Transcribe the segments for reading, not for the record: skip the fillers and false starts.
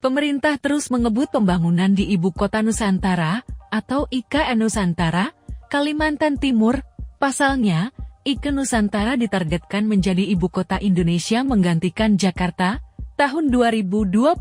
Pemerintah terus mengebut pembangunan di Ibu Kota Nusantara, atau IKN Nusantara, Kalimantan Timur. Pasalnya, IKN Nusantara ditargetkan menjadi Ibu Kota Indonesia menggantikan Jakarta tahun 2024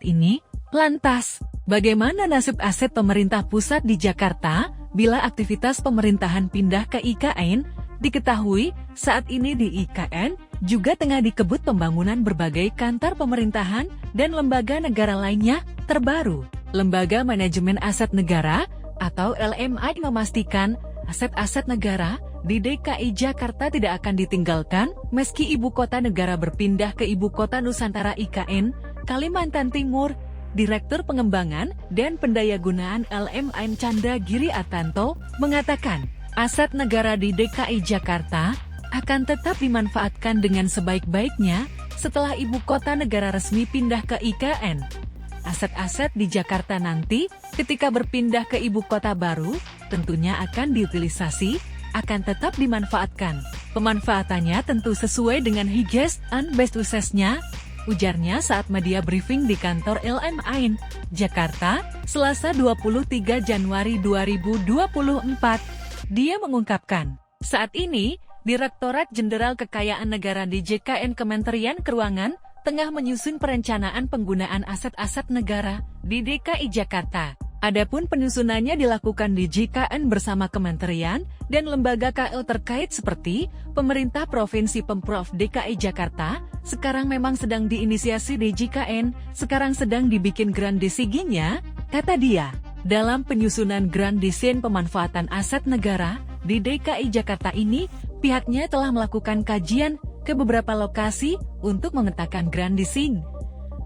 ini. Lantas, bagaimana nasib aset pemerintah pusat di Jakarta bila aktivitas pemerintahan pindah ke IKN? Diketahui, saat ini di IKN juga tengah dikebut pembangunan berbagai kantor pemerintahan dan lembaga negara lainnya. Terbaru, Lembaga Manajemen Aset Negara atau LMA memastikan aset-aset negara di DKI Jakarta tidak akan ditinggalkan meski ibu kota negara berpindah ke Ibu Kota Nusantara IKN, Kalimantan Timur. Direktur Pengembangan dan Pendayagunaan LMA Chandra Giri Atanto mengatakan, aset negara di DKI Jakarta akan tetap dimanfaatkan dengan sebaik-baiknya setelah ibu kota negara resmi pindah ke IKN. Aset-aset di Jakarta nanti ketika berpindah ke ibu kota baru tentunya akan diutilisasi, akan tetap dimanfaatkan. Pemanfaatannya tentu sesuai dengan high and best uses-nya, ujarnya saat media briefing di kantor LMA Jakarta, Selasa 23 Januari 2024. Dia mengungkapkan, saat ini, Direktorat Jenderal Kekayaan Negara di JKN Kementerian Keuangan tengah menyusun perencanaan penggunaan aset-aset negara di DKI Jakarta. Adapun penyusunannya dilakukan di JKN bersama kementerian dan lembaga KL terkait seperti Pemerintah Provinsi Pemprov DKI Jakarta, sekarang memang sedang diinisiasi di JKN, sekarang sedang dibikin grand design-nya, kata dia. Dalam penyusunan grand design pemanfaatan aset negara di DKI Jakarta ini, pihaknya telah melakukan kajian ke beberapa lokasi untuk memetakan grand design.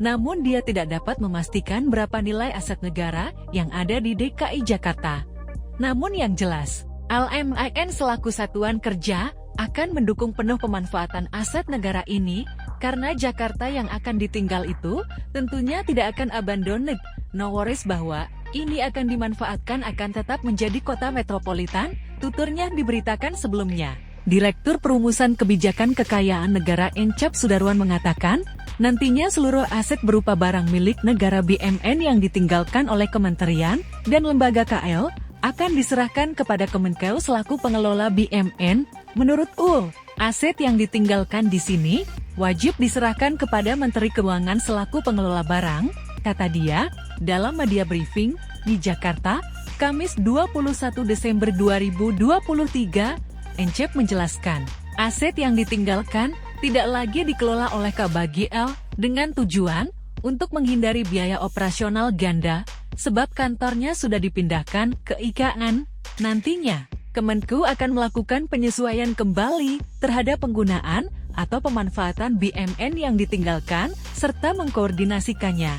Namun dia tidak dapat memastikan berapa nilai aset negara yang ada di DKI Jakarta. Namun yang jelas, LMAN selaku satuan kerja akan mendukung penuh pemanfaatan aset negara ini, karena Jakarta yang akan ditinggal itu tentunya tidak akan abandoned. No worries bahwa ini akan dimanfaatkan akan tetap menjadi kota metropolitan, tuturnya diberitakan sebelumnya. Direktur Perumusan Kebijakan Kekayaan Negara Encap Sudarwan mengatakan, nantinya seluruh aset berupa barang milik negara BUMN yang ditinggalkan oleh kementerian dan lembaga KL akan diserahkan kepada Kemenkeu selaku pengelola BUMN. Menurut UL, aset yang ditinggalkan di sini wajib diserahkan kepada Menteri Keuangan selaku pengelola barang, kata dia, dalam media briefing di Jakarta, Kamis 21 Desember 2023. Encep menjelaskan, aset yang ditinggalkan tidak lagi dikelola oleh KBGL dengan tujuan untuk menghindari biaya operasional ganda, sebab kantornya sudah dipindahkan ke IKN. Nantinya, Kemenkeu akan melakukan penyesuaian kembali terhadap penggunaan atau pemanfaatan BUMN yang ditinggalkan, serta mengkoordinasikannya.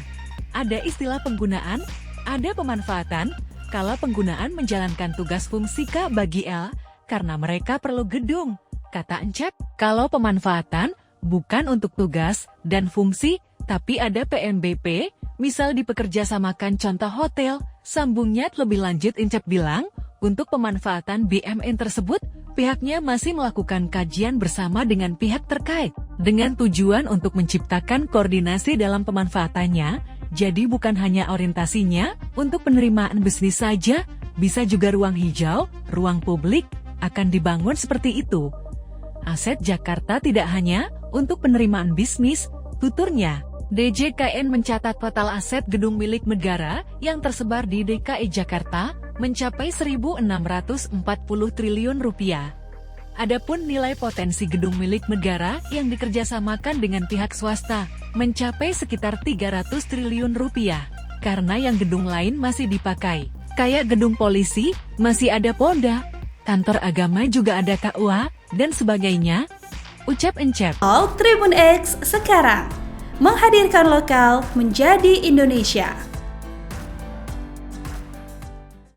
Ada istilah penggunaan, ada pemanfaatan, kalau penggunaan menjalankan tugas fungsi KBGL, karena mereka perlu gedung, kata Encep. Kalau pemanfaatan, bukan untuk tugas dan fungsi, tapi ada PNBP, misal dipekerjasamakan contoh hotel, sambungnya lebih lanjut Encep bilang, untuk pemanfaatan BUMN tersebut, pihaknya masih melakukan kajian bersama dengan pihak terkait, dengan tujuan untuk menciptakan koordinasi dalam pemanfaatannya, jadi bukan hanya orientasinya, untuk penerimaan bisnis saja, bisa juga ruang hijau, ruang publik, akan dibangun seperti itu. Aset Jakarta tidak hanya untuk penerimaan bisnis, tuturnya. DJKN mencatat total aset gedung milik negara yang tersebar di DKI Jakarta mencapai 1.640 triliun rupiah. Adapun nilai potensi gedung milik negara yang dikerjasamakan dengan pihak swasta mencapai sekitar 300 triliun rupiah, karena yang gedung lain masih dipakai. Kayak gedung polisi, masih ada Polda, kantor agama juga ada KUA, dan sebagainya, ucap Encep. Tribun X sekarang menghadirkan lokal menjadi Indonesia.